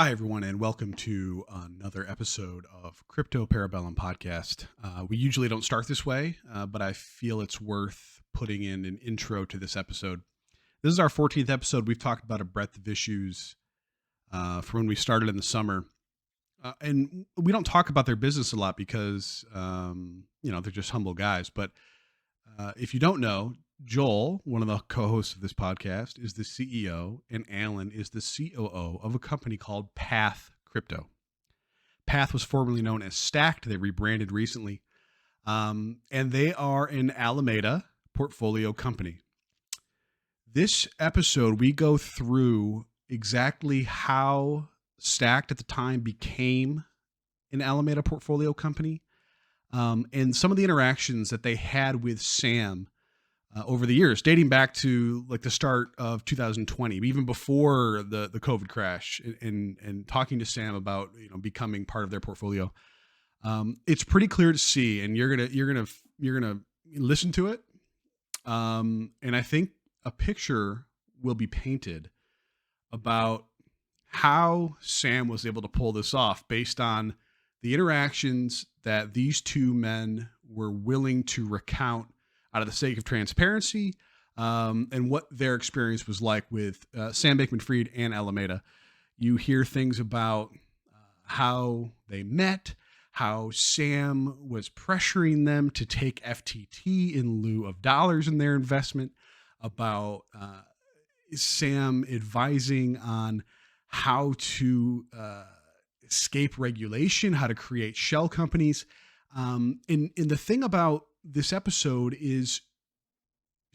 Hi, everyone, and welcome to another episode of Crypto Parabellum Podcast. We usually don't start this way, but I feel it's worth putting in an intro to this episode. This is our 14th episode. We've talked about a breadth of issues from when we started in the summer. And we don't talk about their business a lot because, they're just humble guys. But if you don't know, Joel, one of the co-hosts of this podcast, is the CEO, and Alan is the COO of a company called Path Crypto. Path was formerly known as Stacked. They rebranded recently, and they are an Alameda portfolio company. This episode, we go through exactly how Stacked at the time became an Alameda portfolio company, and some of the interactions that they had with Sam over the years, dating back to like the start of 2020, even before the COVID crash, and talking to Sam about becoming part of their portfolio. It's pretty clear to see, and you're gonna listen to it, and I think a picture will be painted about how Sam was able to pull this off based on the interactions that these two men were willing to recount out of the sake of transparency, and what their experience was like with Sam Bankman-Fried and Alameda. You hear things about how they met, how Sam was pressuring them to take FTT in lieu of dollars in their investment, about Sam advising on how to escape regulation, how to create shell companies. And the thing about this episode is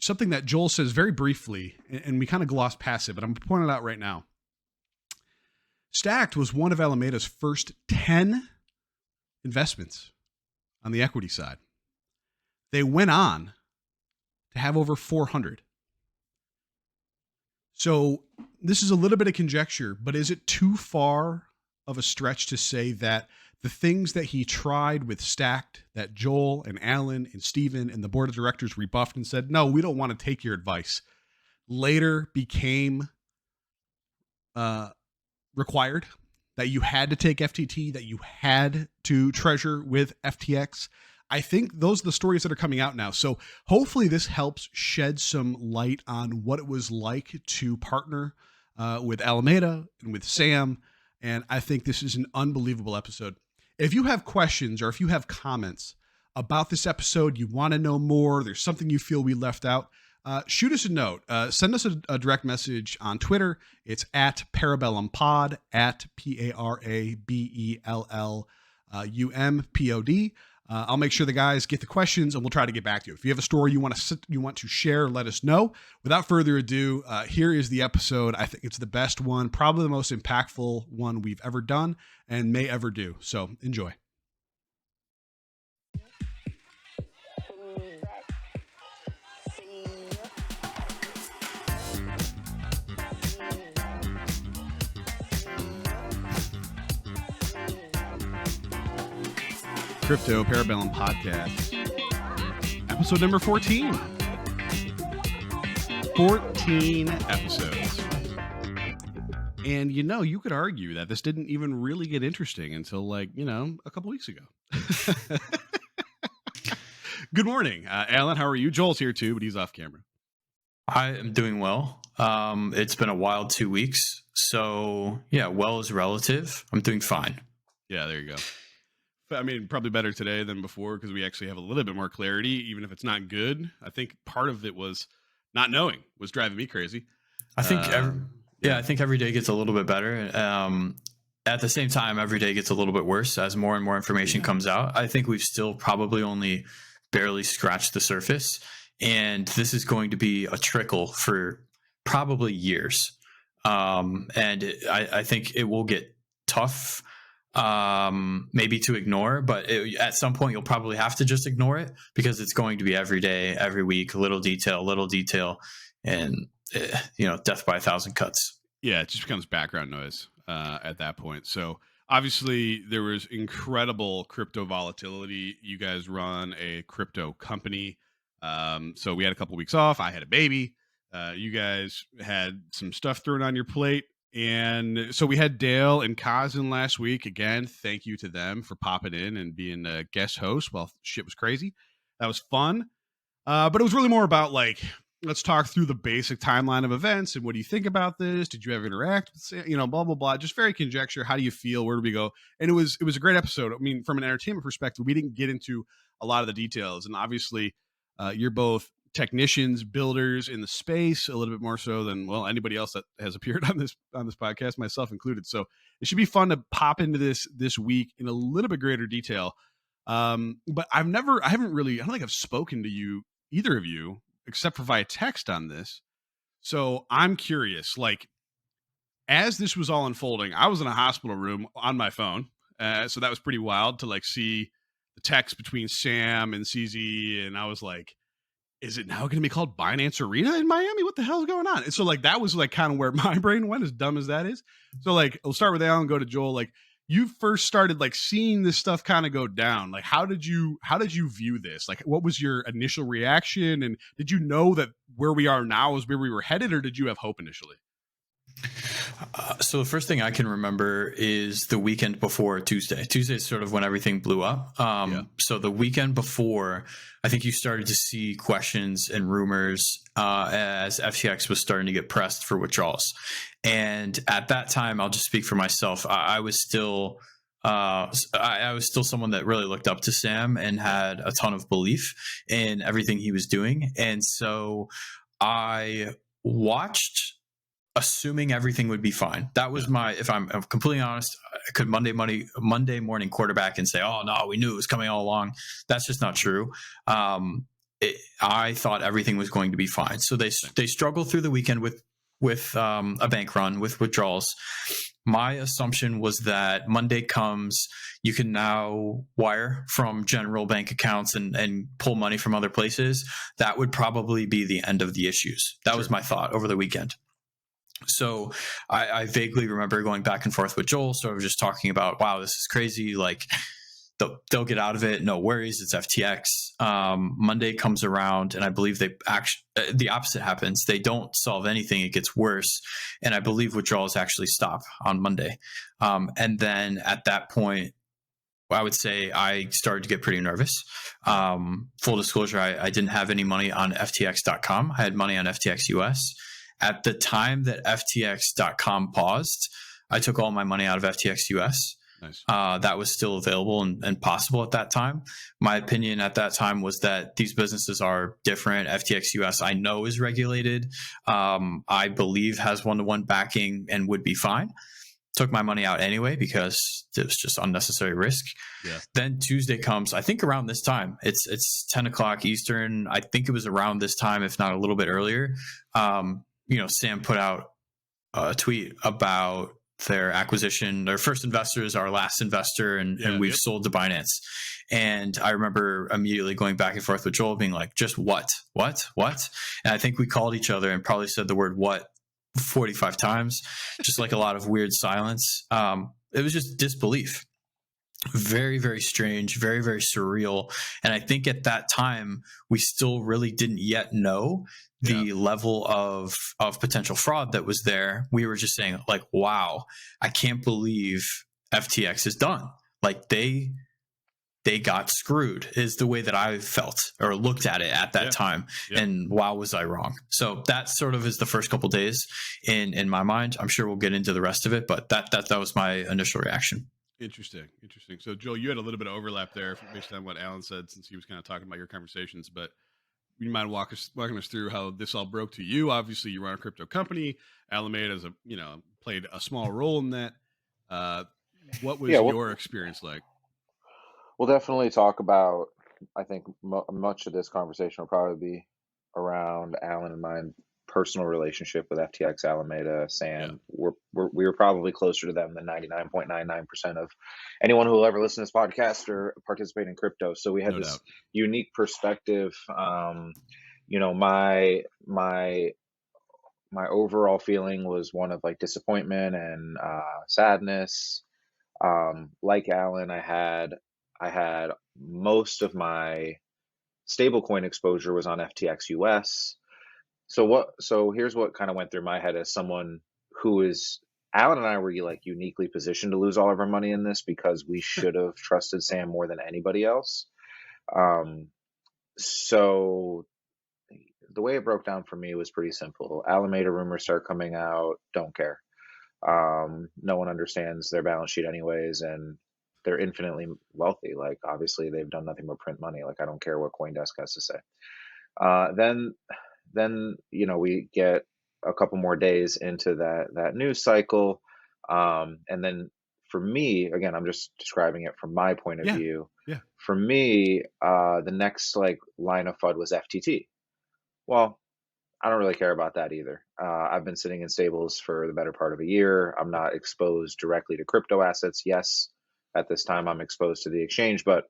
something that Joel says very briefly, and we kind of gloss past it, but I'm pointing it out right now. Stacked was one of Alameda's first 10 investments on the equity side. They went on to have over 400. So this is a little bit of conjecture, but is it too far of a stretch to say that the things that he tried with Stacked, that Joel and Alan and Steven and the board of directors rebuffed and said, no, we don't want to take your advice, later became required, that you had to take FTT, that you had to treasure with FTX? I think those are the stories that are coming out now. So hopefully this helps shed some light on what it was like to partner with Alameda and with Sam. And I think this is an unbelievable episode. If you have questions or if you have comments about this episode, you want to know more, there's something you feel we left out, shoot us a note. Send us a direct message on Twitter. It's at ParabellumPod, at ParabellumPod. I'll make sure the guys get the questions and we'll try to get back to you. If you have a story you want to share, let us know. Without further ado, here is the episode. I think it's the best one, probably the most impactful one we've ever done and may ever do. So enjoy. Crypto Parabellum Podcast, episode number 14. 14 episodes. And you could argue that this didn't even really get interesting until a couple weeks ago. Good morning, Alan. How are you? Joel's here too, but he's off camera. I am doing well. It's been a wild 2 weeks. So yeah, well is relative. I'm doing fine. Yeah, there you go. I mean, probably better today than before because we actually have a little bit more clarity, even if it's not good. I think part of it was not knowing was driving me crazy. I think, I think every day gets a little bit better. At the same time, every day gets a little bit worse as more and more information comes out. I think we've still probably only barely scratched the surface, and this is going to be a trickle for probably years. I think it will get tough. Maybe to ignore, but at some point you'll probably have to just ignore it because it's going to be every day, every week, little detail, and death by a thousand cuts. Yeah, it just becomes background noise at that point. So obviously there was incredible crypto volatility. You guys run a crypto company, so we had a couple weeks off. I had a baby. You guys had some stuff thrown on your plate. And so we had Dale and Kazan last week. Again, thank you to them for popping in and being a guest host while shit was crazy. That was fun. But it was really more about like, let's talk through the basic timeline of events and what do you think about this? Did you ever interact with, blah, blah, blah. Just very conjecture. How do you feel? Where do we go? And it was a great episode. I mean, from an entertainment perspective, we didn't get into a lot of the details. And obviously, you're both technicians, builders in the space, a little bit more so than, well, anybody else that has appeared on this podcast, myself included. So it should be fun to pop into this week in a little bit greater detail. But I don't think I've spoken to you, either of you, except for via text on this. So I'm curious, like, as this was all unfolding, I was in a hospital room on my phone. So that was pretty wild to like see the text between Sam and CZ. And I was like, is it now going to be called Binance Arena in Miami? What the hell is going on? And so like, that was like kind of where my brain went, as dumb as that is. So like, we'll start with Alan, go to Joel. Like, you first started like seeing this stuff kind of go down. Like, how did you view this? Like, what was your initial reaction? And did you know that where we are now is where we were headed, or did you have hope initially? So the first thing I can remember is the weekend before Tuesday. Tuesday is sort of when everything blew up. So the weekend before, I think you started to see questions and rumors as FTX was starting to get pressed for withdrawals. And at that time, I'll just speak for myself. I was still someone that really looked up to Sam and had a ton of belief in everything he was doing. And so I watched, assuming everything would be fine. That was if I'm completely honest, I could Monday morning quarterback and say, oh no, we knew it was coming all along. That's just not true. I thought everything was going to be fine. So they struggled through the weekend with a bank run, with withdrawals. My assumption was that Monday comes, you can now wire from general bank accounts and pull money from other places. That would probably be the end of the issues. That was my thought over the weekend. So I vaguely remember going back and forth with Joel, sort of just talking about, wow, this is crazy. Like, they'll get out of it. No worries. It's FTX. Monday comes around, and I believe the opposite happens. They don't solve anything. It gets worse. And I believe withdrawals actually stop on Monday. And then at that point, I would say I started to get pretty nervous. Full disclosure, I didn't have any money on FTX.com. I had money on FTX US. At the time that FTX.com paused, I took all my money out of FTX US. Nice. That was still available and possible at that time. My opinion at that time was that these businesses are different. FTX US, I know, is regulated. I believe has one-to-one backing and would be fine. Took my money out anyway because it was just unnecessary risk. Yeah. Then Tuesday comes, I think around this time. It's 10 o'clock Eastern. I think it was around this time, if not a little bit earlier. Sam put out a tweet about their acquisition. Their first investor is our last investor, and we've sold to Binance. And I remember immediately going back and forth with Joel, being like, just what? And I think we called each other and probably said the word what 45 times, just like a lot of weird silence. It was just disbelief. Very, very strange, very, very surreal. And I think at that time, we still really didn't yet know the level of potential fraud that was there. We were just saying, like, wow, I can't believe FTX is done. Like, they got screwed is the way that I felt or looked at it at that time. Yeah. And wow, was I wrong. So that sort of is the first couple of days in my mind. I'm sure we'll get into the rest of it, but that was my initial reaction. Interesting. So Joel, you had a little bit of overlap there based on what Alan said, since he was kind of talking about your conversations, but you mind walking us through how this all broke to you? Obviously you run a crypto company. Alameda is played a small role in that. What was your experience like? We'll definitely talk about, I think much of this conversation will probably be around Alan and my personal relationship with FTX Alameda. Sam, we were probably closer to them than 99.99% of anyone who will ever listen to this podcast or participate in crypto. So we had this unique perspective. My overall feeling was one of like disappointment and sadness. Like Alan, I had most of my stablecoin exposure was on FTX US. So here's what kind of went through my head as someone who is Alan and I were like uniquely positioned to lose all of our money in this because we should have trusted Sam more than anybody else. So the way it broke down for me was pretty simple. Alameda rumors start coming out. Don't care. No one understands their balance sheet anyways, and they're infinitely wealthy. Like obviously they've done nothing but print money. Like I don't care what CoinDesk has to say. Then we get a couple more days into that news cycle, and then for me, again, I'm just describing it from my point of view. Yeah. For me, the next like line of FUD was FTT. Well, I don't really care about that either. I've been sitting in stables for the better part of a year. I'm not exposed directly to crypto assets. Yes, at this time I'm exposed to the exchange, but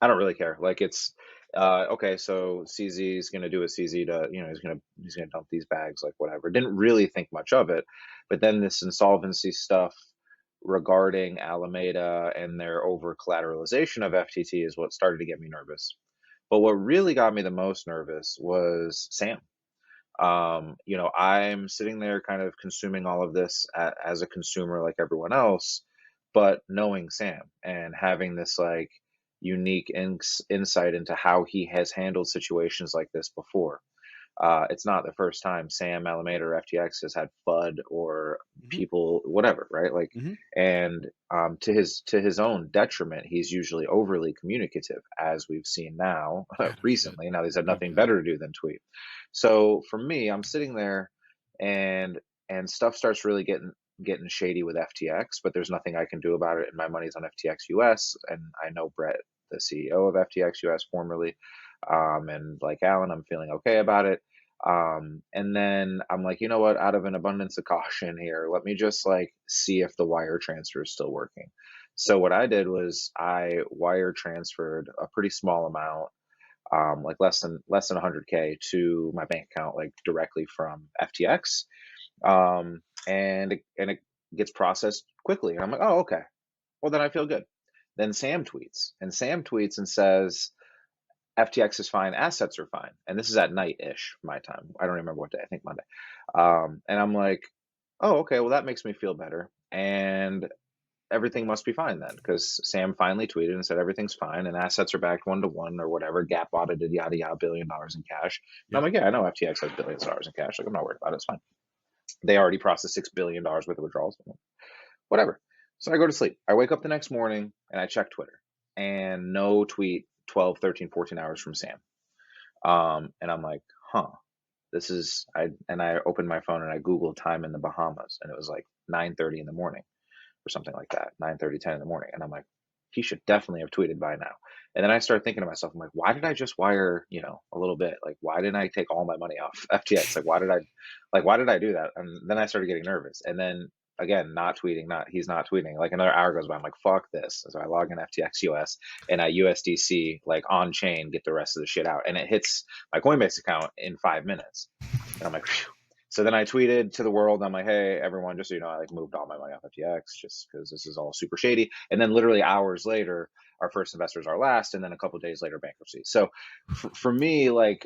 I don't really care. Like it's okay. So CZ is going to do a CZ to, he's going to dump these bags, like whatever. Didn't really think much of it, but then this insolvency stuff regarding Alameda and their over collateralization of FTT is what started to get me nervous. But what really got me the most nervous was Sam. I'm sitting there kind of consuming all of this as a consumer like everyone else, but knowing Sam and having this like unique insight into how he has handled situations like this before. It's not the first time Sam, Alameda, or FTX has had FUD or people, whatever, right? Like, and to his own detriment, he's usually overly communicative, as we've seen now recently. Now he's had nothing better to do than tweet. So for me, I'm sitting there, and stuff starts really getting shady with FTX, but there's nothing I can do about it, and my money's on FTX US, and I know Brett, the CEO of FTX US formerly, and like Alan, I'm feeling okay about it. And then I'm like, you know what, out of an abundance of caution here, let me just like see if the wire transfer is still working. So what I did was I wire transferred a pretty small amount, like less than 100K to my bank account, like directly from FTX. And it gets processed quickly. And I'm like, oh, okay. Well, then I feel good. Then Sam tweets and says, FTX is fine, assets are fine. And this is at night-ish my time. I don't remember what day, I think Monday. And I'm like, oh, okay, well, that makes me feel better. And everything must be fine then, because Sam finally tweeted and said everything's fine and assets are backed 1-to-1 or whatever, gap audited, yada, yada, $1 billion in cash. And I'm like, yeah, I know FTX has billions of dollars in cash. Like, I'm not worried about it. It's fine. They already processed $6 billion worth of withdrawals. Whatever. So I go to sleep. I wake up the next morning and I check Twitter, and no tweet 12, 13, 14 hours from Sam. And I'm like, this is, I opened my phone and I Googled time in the Bahamas, and it was like 9:30 in the morning or something like that, 9:30, 10 in the morning. And I'm like, he should definitely have tweeted by now. And then I started thinking to myself, I'm like, why did I just wire, a little bit? Like, why didn't I take all my money off FTX? Like, why did I do that? And then I started getting nervous. And then again, he's not tweeting. Like another hour goes by. I'm like, fuck this. So I log in FTX US and I USDC, like on chain, get the rest of the shit out. And it hits my Coinbase account in 5 minutes. And I'm like, phew. So then I tweeted to the world. I'm like, hey, everyone, just so you know, I like moved all my money off FTX just because this is all super shady. And then literally hours later, our first investors are last, and then a couple of days later, bankruptcy. So for me, like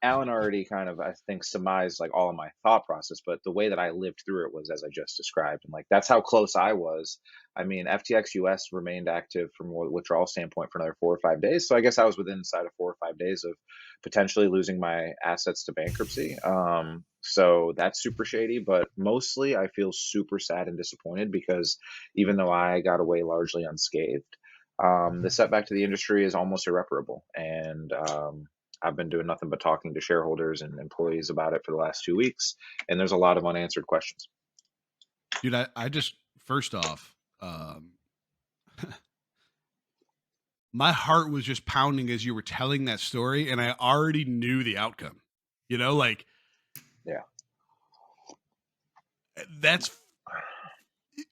Alan already kind of, I think, surmised like all of my thought process, but the way that I lived through it was as I just described. And like, that's how close I was. I mean, FTX US remained active from a withdrawal standpoint for another 4 or 5 days. So I guess I was within inside of 4 or 5 days of potentially losing my assets to bankruptcy. So that's super shady, but mostly I feel super sad and disappointed because even though I got away largely unscathed, the setback to the industry is almost irreparable. And I've been doing nothing but talking to shareholders and employees about it for the last 2 weeks. And there's a lot of unanswered questions. Dude, I just, first off, my heart was just pounding as you were telling that story, and I already knew the outcome. Like, yeah, that's,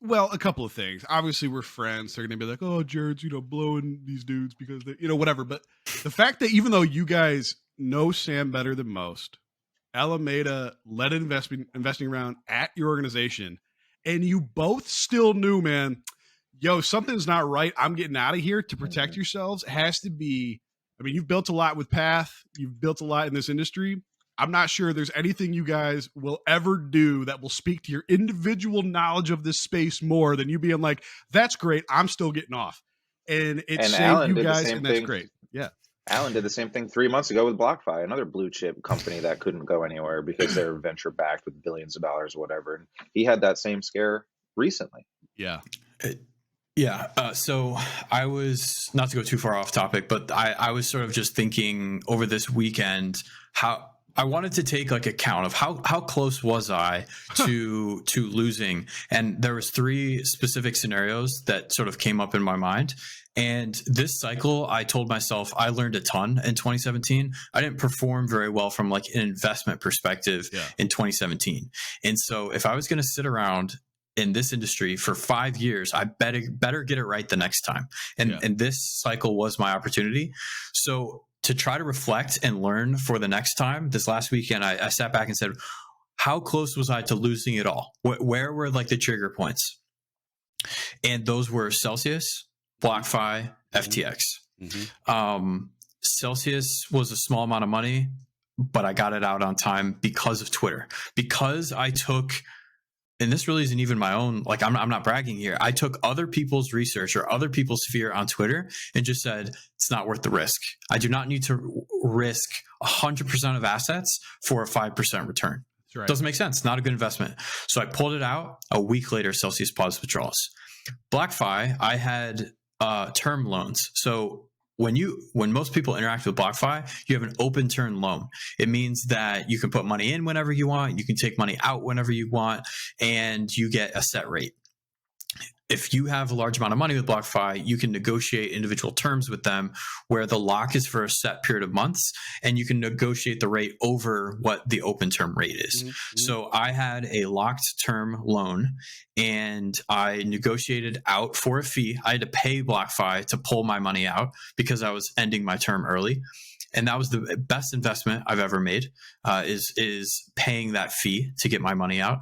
well, a couple of things. Obviously, we're friends. They're going to be like, oh, Jared's, blowing these dudes because they, whatever. But the fact that even though you guys know Sam better than most, Alameda led an investing round at your organization, and you both still knew, man, yo, something's not right. I'm getting out of here to protect yourselves. It has to be, I mean, you've built a lot with Path. You've built a lot in this industry. I'm not sure there's anything you guys will ever do that will speak to your individual knowledge of this space more than you being like, that's great, I'm still getting off. And it And saved Alan you did the guys, same and that's thing. great. Yeah. Alan did the same thing 3 months ago with BlockFi, another blue chip company that couldn't go anywhere because they're venture backed with billions of dollars or whatever. And he had that same scare recently. Yeah. So I was, not to go too far off topic, but I was sort of just thinking over this weekend how I wanted to take like account of how close was I to losing, and there was 3 specific scenarios that sort of came up in my mind. And this cycle, I told myself I learned a ton in 2017. I didn't perform very well from like an investment perspective in 2017. And so if I was going to sit around in this industry for 5 years, I better get it right the next time. And this cycle was my opportunity. So to try to reflect and learn for the next time, this last weekend, I sat back and said, how close was I to losing it all? Where were like the trigger points? And those were Celsius, BlockFi, FTX. Celsius was a small amount of money, but I got it out on time because of Twitter. Because I took, and this really isn't even my own, like I'm not bragging here. I took other people's research or other people's fear on Twitter and just said, it's not worth the risk. I do not need to risk 100% of assets for a 5% return. Right. Doesn't make sense. Not a good investment. So I pulled it out. A week later, Celsius paused withdrawals. BlockFi, I had term loans. So when most people interact with BlockFi, you have an open term loan. It means that you can put money in whenever you want, you can take money out whenever you want, and you get a set rate. If you have a large amount of money with BlockFi, you can negotiate individual terms with them where the lock is for a set period of months, and you can negotiate the rate over what the open term rate is. So I had a locked term loan, and I negotiated out for a fee. I had to pay BlockFi to pull my money out because I was ending my term early. And that was the best investment I've ever made, is paying that fee to get my money out.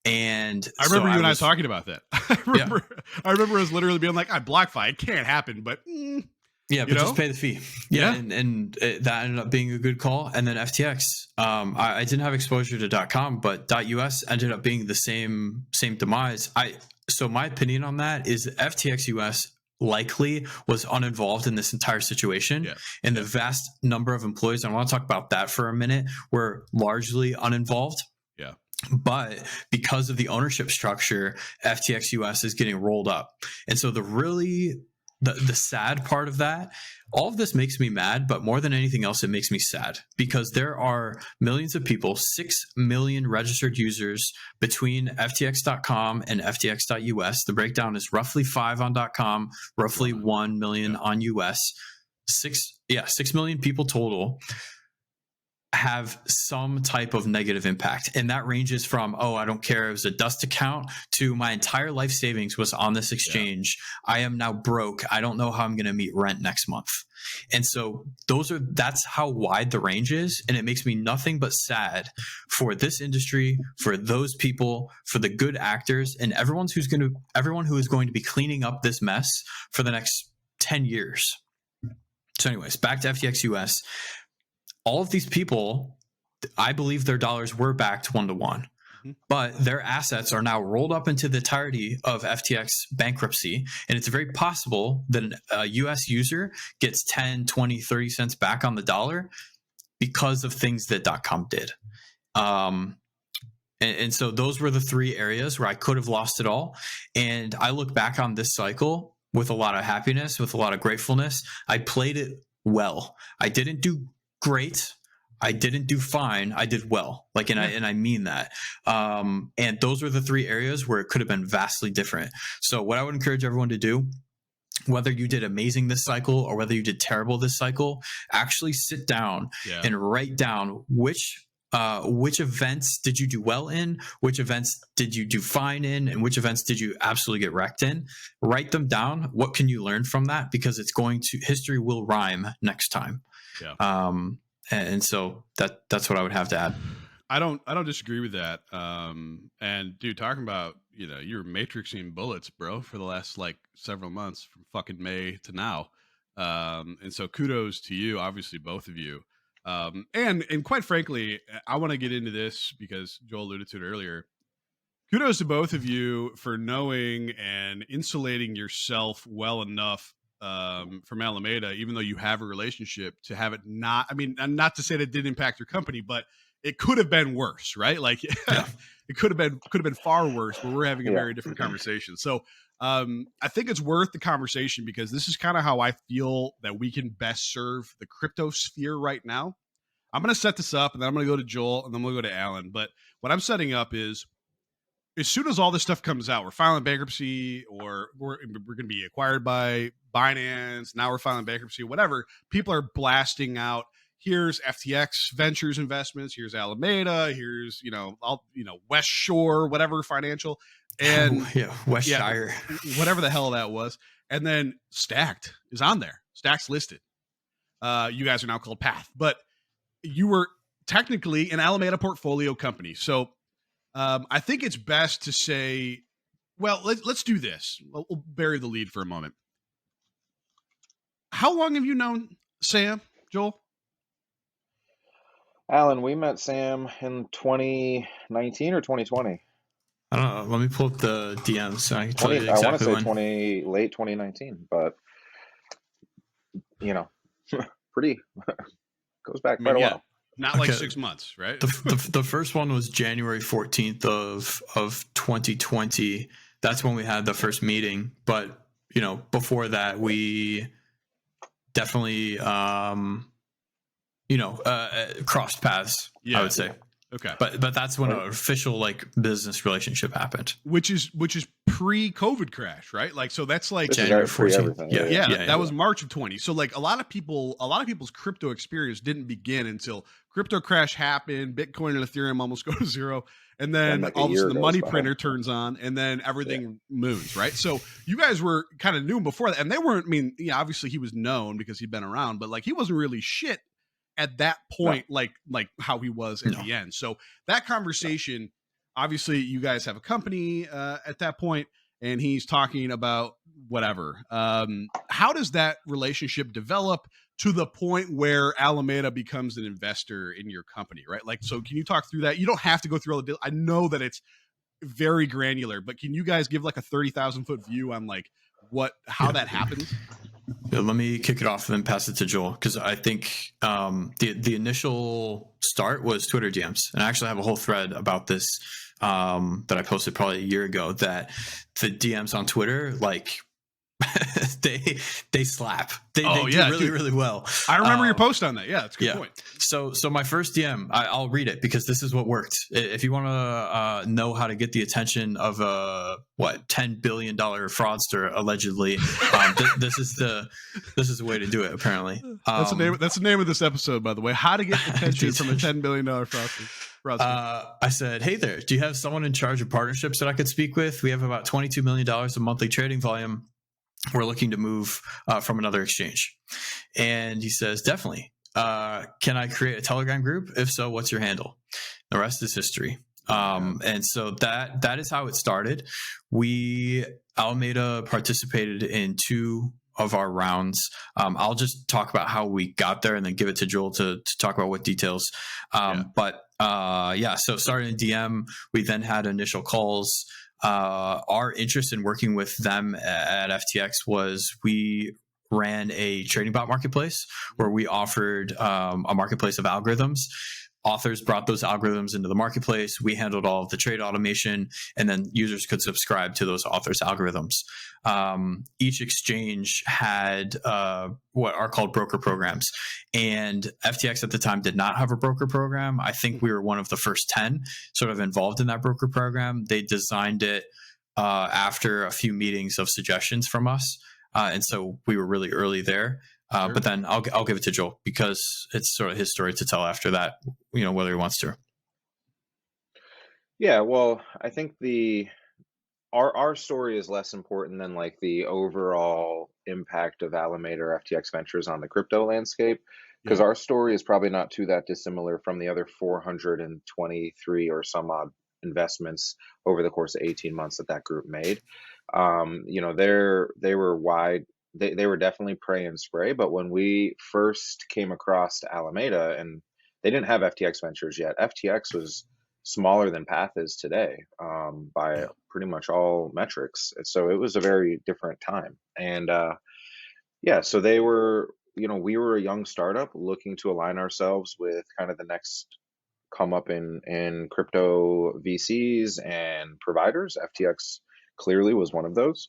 And I remember you and I talking about that. I remember us literally being like, I BlockFi, it can't happen, but just pay the fee. And that ended up being a good call. And then FTX, I didn't have exposure to .com, but .us ended up being the same demise. So my opinion on that is FTX US likely was uninvolved in this entire situation. And the vast number of employees, and I want to talk about that for a minute, were largely uninvolved. But because of the ownership structure, FTX US is getting rolled up. And so the sad part of that, all of this makes me mad, but more than anything else, it makes me sad because there are millions of people, 6 million registered users between FTX.com and FTX.us. The breakdown is roughly 5 on .com, roughly 1 million on US. 6 million people total have some type of negative impact. And that ranges from, I don't care, it was a dust account, to my entire life savings was on this exchange. I am now broke. I don't know how I'm going to meet rent next month. And so that's how wide the range is. And it makes me nothing but sad for this industry, for those people, for the good actors, and everyone who is going to be cleaning up this mess for the next 10 years. So anyways, back to FTX US. All of these people, I believe their dollars were backed 1-to-1, but their assets are now rolled up into the entirety of FTX bankruptcy. And it's very possible that a US user gets 10, 20, 30 cents back on the dollar because of things that .com did. And so those were the 3 areas where I could have lost it all. And I look back on this cycle with a lot of happiness, with a lot of gratefulness. I played it well. I didn't do great. I didn't do fine. I did well. And I mean that. And those were the 3 areas where it could have been vastly different. So what I would encourage everyone to do, whether you did amazing this cycle or whether you did terrible this cycle, actually sit down and write down which events did you do well in, which events did you do fine in, and which events did you absolutely get wrecked in. Write them down. What can you learn from that? Because history will rhyme next time. And so that's what I would have to add. I don't disagree with that. And dude, talking about, you're matrixing bullets, bro, for the last several months from fucking May to now. And so kudos to you, obviously both of you. And quite frankly, I want to get into this because Joel alluded to it earlier. Kudos to both of you for knowing and insulating yourself well enough from Alameda, even though you have a relationship, to have it not. I mean, and not to say that it didn't impact your company, but it could have been worse, right? Like Yeah. it could have been far worse. But we're having a Yeah. very different conversation. So I think it's worth the conversation because this is kind of how I feel that we can best serve the crypto sphere right now. I'm going to set this up, and then I'm going to go to Joel, and then we'll go to Alan. But what I'm setting up is, as soon as all this stuff comes out, we're filing bankruptcy, or we're going to be acquired by Binance. Now we're filing bankruptcy, whatever. People are blasting out. Here's FTX Ventures investments. Here's Alameda. Here's West Shore, whatever financial, and Westshire, whatever the hell that was. And then Stacked is on there. Stacked's listed. You guys are now called Path, but you were technically an Alameda portfolio company. So I think it's best to say, well, let's do this. We'll bury the lead for a moment. How long have you known Sam, Joel? Alan, we met Sam in 2019 or 2020. I don't know. Let me pull up the DMs so I can tell you exactly I want to say when. late 2019, but pretty goes back quite a while. Not like 6 months, right? The first one was January 14th of 2020. That's when we had the first meeting. But before that, we definitely crossed paths. Yeah. I would say. Okay. But that's when an official business relationship happened. Which is pre-COVID crash, right? Like, so that's like January 14th. Yeah. That was March of 20. So like a lot of people's crypto experience didn't begin until crypto crash happened, Bitcoin and Ethereum almost go to zero. And then all of a sudden the money printer turns on, and then everything moves, right? So you guys were kind of new before that, and they weren't. I mean, obviously he was known because he'd been around, but like he wasn't really shit at that point, like how he was at the end. So that conversation, obviously you guys have a company at that point, and he's talking about whatever. How does that relationship develop to the point where Alameda becomes an investor in your company, right? Like, so can you talk through that? You don't have to go through all the deal. I know that it's very granular, but can you guys give like a 30,000 foot view on like how that happens? Yeah, let me kick it off and then pass it to Joel, because I think the initial start was Twitter DMs, and I actually have a whole thread about this that I posted probably a year ago. That the DMs on Twitter, they slap. They do really, really well. I remember your post on that. Yeah, that's a good point. So my first DM, I'll read it because this is what worked. If you want to know how to get the attention of a $10 billion fraudster allegedly, this is the way to do it. Apparently, that's the name of this episode, by the way. How to get attention from a $10 billion fraudster. I said, hey there, do you have someone in charge of partnerships that I could speak with? We have about $22 million of monthly trading volume. We're looking to move from another exchange. And he says, definitely. Can I create a Telegram group? If so, what's your handle? The rest is history. And so that is how it started. Alameda participated in 2 of our rounds. I'll just talk about how we got there and then give it to Joel to talk about what details. So starting in DM, we then had initial calls. Our interest in working with them at FTX was we ran a trading bot marketplace where we offered a marketplace of algorithms. Authors brought those algorithms into the marketplace. We handled all of the trade automation, and then users could subscribe to those authors' algorithms. Each exchange had what are called broker programs, and FTX at the time did not have a broker program. I think we were one of the first 10 sort of involved in that broker program. They designed it after a few meetings of suggestions from us, and so we were really early there. Sure. But then I'll give it to Joel because it's sort of his story to tell after that, whether he wants to. Yeah, well, I think our story is less important than like the overall impact of Alameda or FTX Ventures on the crypto landscape, because our story is probably not too that dissimilar from the other 423 or some odd investments over the course of 18 months that group made. They were wide they were definitely pray and spray. But when we first came across Alameda, and they didn't have FTX Ventures yet, FTX was smaller than Path is today, by pretty much all metrics. So it was a very different time. And so they were, we were a young startup looking to align ourselves with kind of the next come up in crypto VCs and providers. FTX clearly was one of those.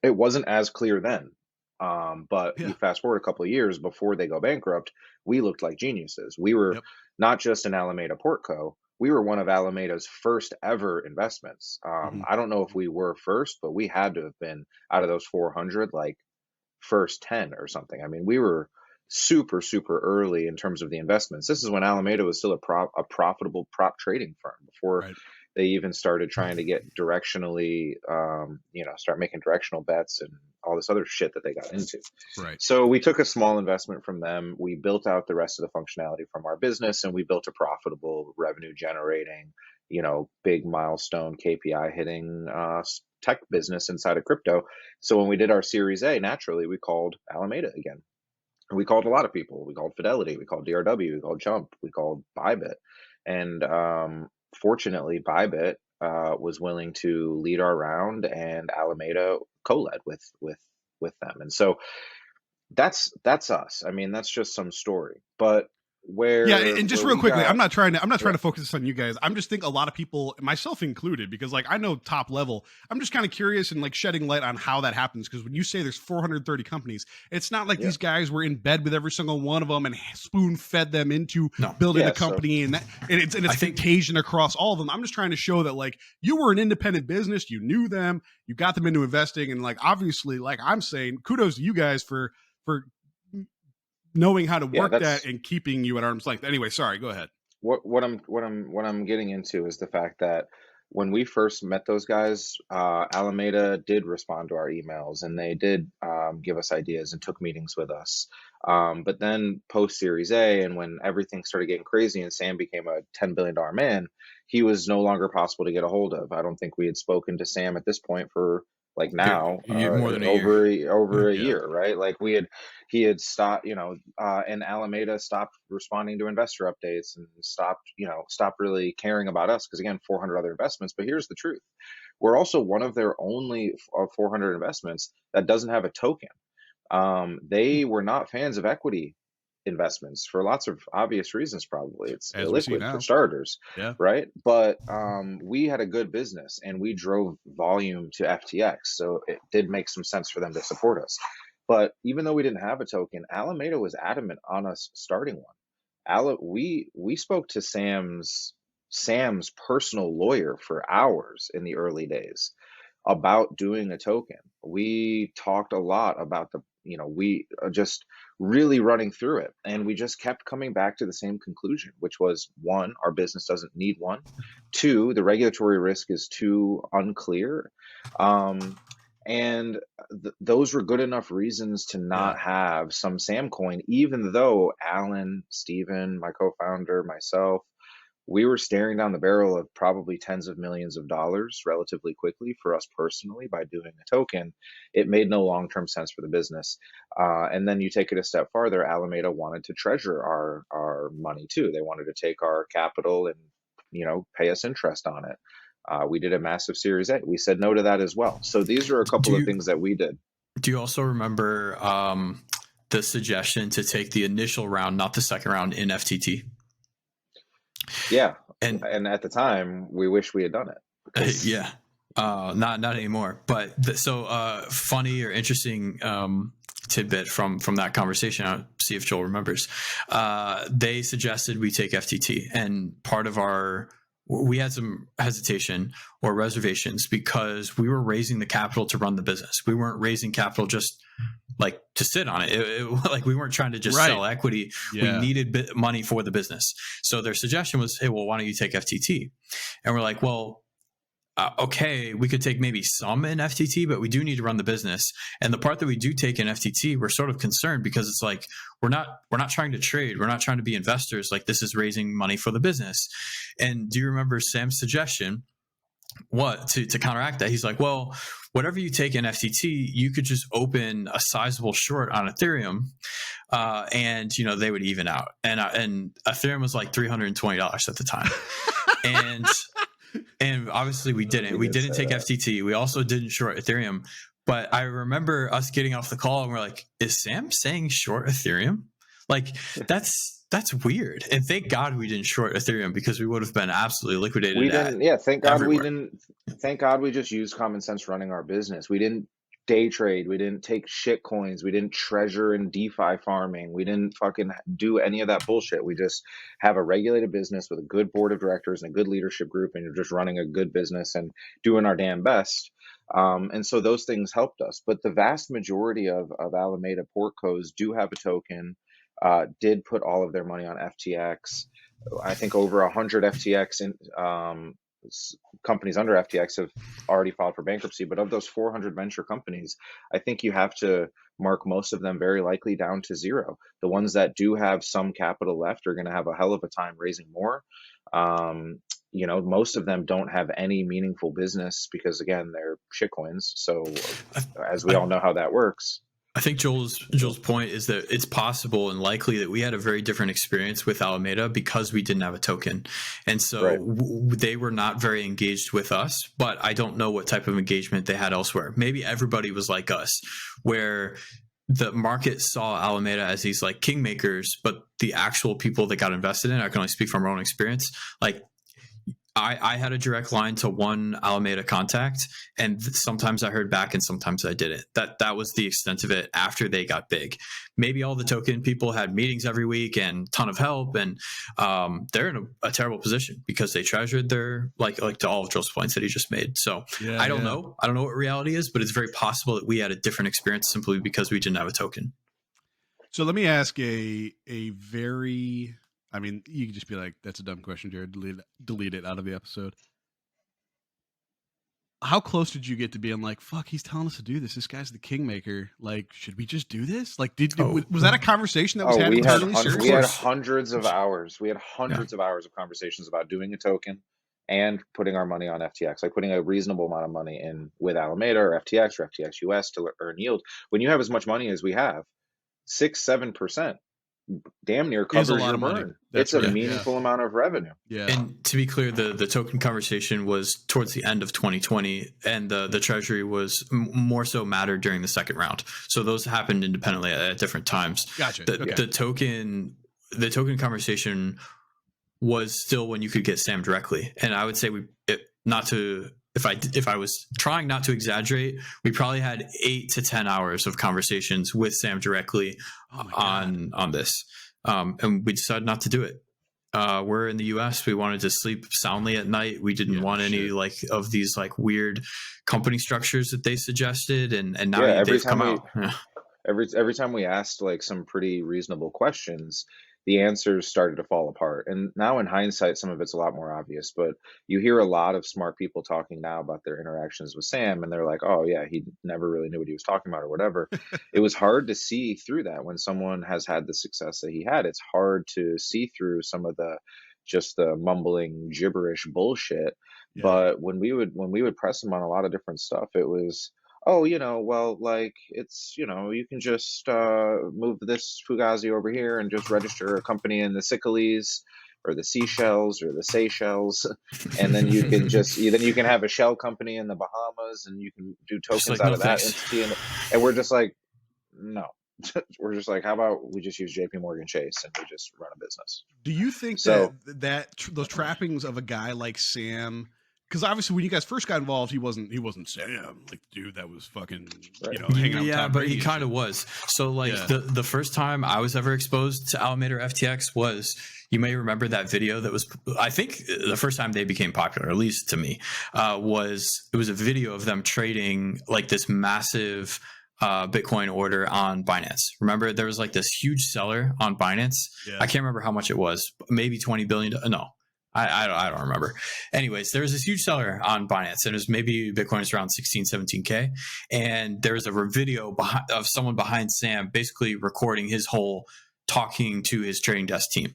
It wasn't as clear then. But you fast forward a couple of years before they go bankrupt, we looked like geniuses. We were not just an Alameda Portco. We were one of Alameda's first ever investments. I don't know if we were first, but we had to have been out of those 400, like first 10 or something. I mean, we were super, super early in terms of the investments. This is when Alameda was still a profitable prop trading firm before they even started trying to get directionally, start making directional bets and all this other shit that they got into. Right. So we took a small investment from them. We built out the rest of the functionality from our business, and we built a profitable, revenue generating, big milestone KPI hitting tech business inside of crypto. So when we did our Series A, naturally we called Alameda again. We called a lot of people. We called Fidelity, we called DRW, we called Jump, we called Bybit. And fortunately, Bybit was willing to lead our round, and Alameda co-led with them. And so that's us. I mean, that's just some story. But and just real quickly, I'm not trying to focus on you guys. I'm just think a lot of people, myself included, because like I know top level, I'm just kind of curious and like shedding light on how that happens. Because when you say there's 430 companies, it's not like these guys were in bed with every single one of them and spoon fed them into building a company, and it's contagion across all of them. I'm just trying to show that like you were an independent business, you knew them, you got them into investing, and like obviously, like I'm saying, kudos to you guys for knowing how to work that and keeping you at arm's length. Anyway, sorry, go ahead. What I'm getting into is the fact that when we first met those guys, Alameda did respond to our emails, and they did give us ideas and took meetings with us. But then post Series A, and when everything started getting crazy and Sam became a $10 billion man, he was no longer possible to get a hold of. I don't think we had spoken to Sam at this point for like now more than over a year, right? Like he had stopped, and Alameda stopped responding to investor updates and stopped really caring about us, because again, 400 other investments. But here's the truth: we're also one of their only 400 investments that doesn't have a token. They were not fans of equity investments for lots of obvious reasons. Probably it's illiquid for starters, right? But we had a good business, and we drove volume to FTX, so it did make some sense for them to support us. But even though we didn't have a token, Alameda was adamant on us starting one. We spoke to Sam's personal lawyer for hours in the early days about doing a token. We talked a lot about we just really running through it, and we just kept coming back to the same conclusion, which was, one, our business doesn't need one. Two, the regulatory risk is too unclear. And those were good enough reasons to not have some Sam coin, even though Alan, Steven, my co-founder, myself, we were staring down the barrel of probably tens of millions of dollars relatively quickly for us personally by doing a token. It made no long-term sense for the business. And then you take it a step farther, Alameda wanted to treasure our money too. They wanted to take our capital and, pay us interest on it. We did a massive Series A. We said no to that as well. So these are a couple of things that we did. Do you also remember the suggestion to take the initial round, not the second round, in FTT? Yeah, and at the time, we wish we had done it. Not anymore. But funny or interesting tidbit from that conversation. I'll see if Joel remembers. They suggested we take FTT, and part of we had some hesitation or reservations because we were raising the capital to run the business. We weren't raising capital just like to sit on it. Like we weren't trying to just sell equity. We needed money for the business. So their suggestion was, hey, well, why don't you take FTT? And we're like, well, okay, we could take maybe some in FTT, but we do need to run the business. And the part that we do take in FTT, we're sort of concerned because it's like, we're not trying to trade. We're not trying to be investors. Like this is raising money for the business. And do you remember Sam's suggestion to counteract that, he's like, well, whatever you take in FTT, you could just open a sizable short on Ethereum, and they would even out. And Ethereum was like $320 at the time, and obviously we didn't take FTT. We also didn't short Ethereum. But I remember us getting off the call and we're like, is Sam saying short Ethereum? Like that's weird. And thank God we didn't short Ethereum, because we would have been absolutely liquidated. We didn't. Yeah, thank God everywhere. we didn't. Thank God we just used common sense running our business. We didn't day trade. We didn't take shit coins. We didn't treasure in DeFi farming. We didn't fucking do any of that bullshit. We just have a regulated business with a good board of directors and a good leadership group, and you're just running a good business and doing our damn best. And so those things helped us. But the vast majority of Alameda portcos do have a token. Did put all of their money on FTX. I think over 100 FTX companies under FTX have already filed for bankruptcy. But of those 400 venture companies, I think you have to mark most of them very likely down to zero. The ones that do have some capital left are going to have a hell of a time raising more. Most of them don't have any meaningful business because, again, they're shitcoins. So as we all know how that works. I think Joel's point is that it's possible and likely that we had a very different experience with Alameda because we didn't have a token. And so they were not very engaged with us, but I don't know what type of engagement they had elsewhere. Maybe everybody was like us, where the market saw Alameda as these like kingmakers, but the actual people that got invested in, I can only speak from our own experience, like I had a direct line to one Alameda contact, and sometimes I heard back and sometimes I didn't. That was the extent of it after they got big. Maybe all the token people had meetings every week and ton of help, and they're in a terrible position because they treasured their, like to all of Joel's points that he just made. So I don't know. I don't know what reality is, but it's very possible that we had a different experience simply because we didn't have a token. So let me ask a very... I mean, you could just be like, that's a dumb question, Jared. Delete it out of the episode. How close did you get to being like, fuck, he's telling us to do this. This guy's the kingmaker. Like, should we just do this? Like, was that a conversation that was had internally? We had hundreds of hours. We had hundreds of hours of conversations about doing a token and putting our money on FTX, like putting a reasonable amount of money in with Alameda or FTX US to earn yield. When you have as much money as we have, 6-7%. Damn near covers your burn. It's a meaningful amount of revenue. Yeah. And to be clear, the token conversation was towards the end of 2020, and the treasury was more so mattered during the second round. So those happened independently at different times. Gotcha. The token conversation was still when you could get Sam directly, and I would say if I was trying not to exaggerate, we probably had 8 to 10 hours of conversations with Sam directly on this. And we decided not to do it. We're in the US. We wanted to sleep soundly at night. We didn't want any of these weird company structures that they suggested. And now they've come out. Every time we asked some pretty reasonable questions, the answers started to fall apart. And now in hindsight, some of it's a lot more obvious, but you hear a lot of smart people talking now about their interactions with Sam, and they're like, oh yeah, he never really knew what he was talking about or whatever. It was hard to see through that when someone has had the success that he had. It's hard to see through some of the mumbling gibberish bullshit. Yeah. But when we would press him on a lot of different stuff, it was, oh, it's, you can just move this Fugazi over here and just register a company in the Seychelles or the Seychelles or the Seychelles. And then you can you can have a shell company in the Bahamas and you can do tokens out of that entity. And we're just like, no. We're just like, how about we just use JP Morgan Chase and we just run a business? Do you think that those trappings of a guy like Sam... Because obviously, when you guys first got involved, he wasn't Sam, like the dude that was fucking, hanging out. Yeah, but he kind of was. So, the first time I was ever exposed to Alameda or FTX was, you may remember that video that was, I think the first time they became popular, at least to me, it was a video of them trading this massive Bitcoin order on Binance. Remember, there was this huge seller on Binance. Yeah. I can't remember how much it was, maybe $20 billion. No. I don't remember. Anyways, there was this huge seller on Binance, and it was maybe Bitcoin is around 16, 17K. And there was a video of someone behind Sam basically recording his whole talking to his trading desk team.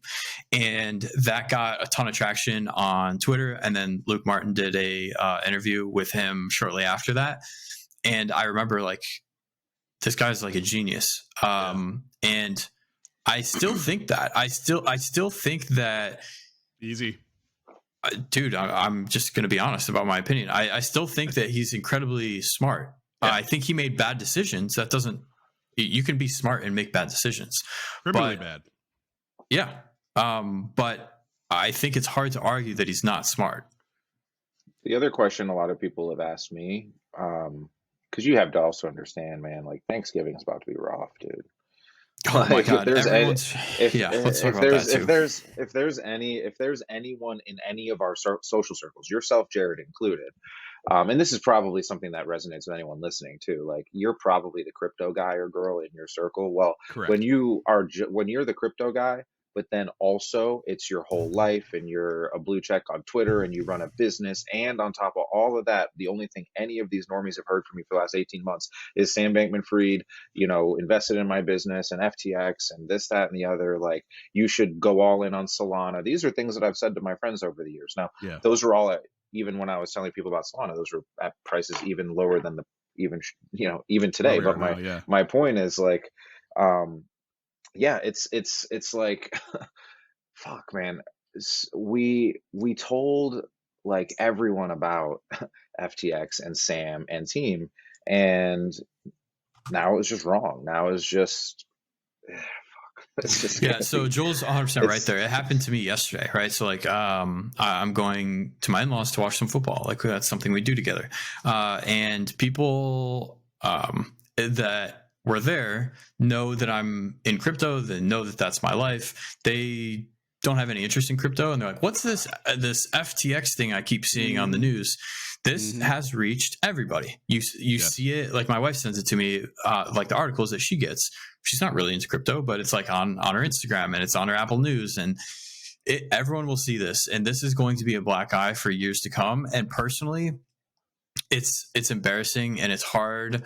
And that got a ton of traction on Twitter. And then Luke Martin did a interview with him shortly after that. And I remember like, this guy's like a genius. And I still think that. I still think that. Easy. Dude, I'm just going to be honest about my opinion. I still think that he's incredibly smart. I think he made bad decisions. That doesn't. You can be smart and make bad decisions. Criminally bad. Yeah. But I think it's hard to argue that he's not smart. The other question a lot of people have asked me, because you have to also understand, man, like Thanksgiving's about to be rough, dude. Oh my God! Let's talk about that too. If there's anyone in any of our social circles, yourself, Jared included, and this is probably something that resonates with anyone listening too. Like, you're probably the crypto guy or girl in your circle. Well, correct. When you're the crypto guy, but then also it's your whole life, and you're a blue check on Twitter, and you run a business, and on top of all of that, the only thing any of these normies have heard from me for the last 18 months is Sam Bankman-Fried, invested in my business and FTX and this, that, and the other. Like, you should go all in on Solana. These are things that I've said to my friends over the years. Now, those were all even when I was telling people about Solana, those were at prices even lower than even today. But my point is like, it's like, fuck, man. We told like everyone about FTX and Sam and team, and now it's just wrong. Now it's just, it's just So Joel's 100% right there. It happened to me yesterday, right? So like, I'm going to my in-laws to watch some football. Like, that's something we do together. And people that were there know that I'm in crypto. They know that that's my life. They don't have any interest in crypto, and they're like, "What's this FTX thing I keep seeing on the news?" This has reached everybody. You see it. Like, my wife sends it to me, like the articles that she gets. She's not really into crypto, but it's like on her Instagram, and it's on her Apple News, and everyone will see this. And this is going to be a black eye for years to come. And personally, it's embarrassing, and it's hard.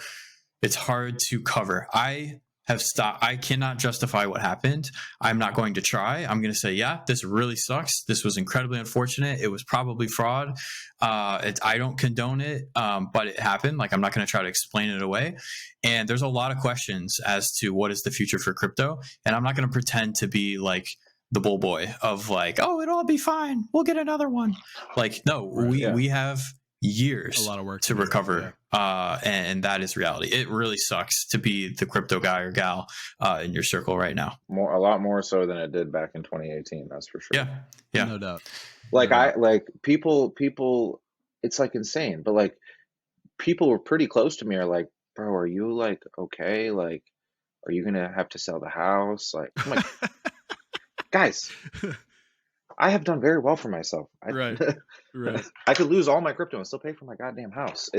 It's hard to cover. I have stopped. I cannot justify what happened. I'm not going to try. I'm going to say, yeah, this really sucks. This was incredibly unfortunate. It was probably fraud. I don't condone it, but it happened. Like, I'm not going to try to explain it away. And there's a lot of questions as to what is the future for crypto. And I'm not going to pretend to be like the bull boy of like, oh, it'll all be fine. We'll get another one. Like, no, we have years a lot of work to recover. And that is reality. It really sucks to be the crypto guy or gal in your circle right now. A lot more so than it did back in 2018. That's for sure. Yeah, no doubt. Like, people, it's like insane. But like, people were pretty close to me are like, bro, are you like okay? Like, are you gonna have to sell the house? Like, I'm like, guys, I have done very well for myself. Right. I could lose all my crypto and still pay for my goddamn house.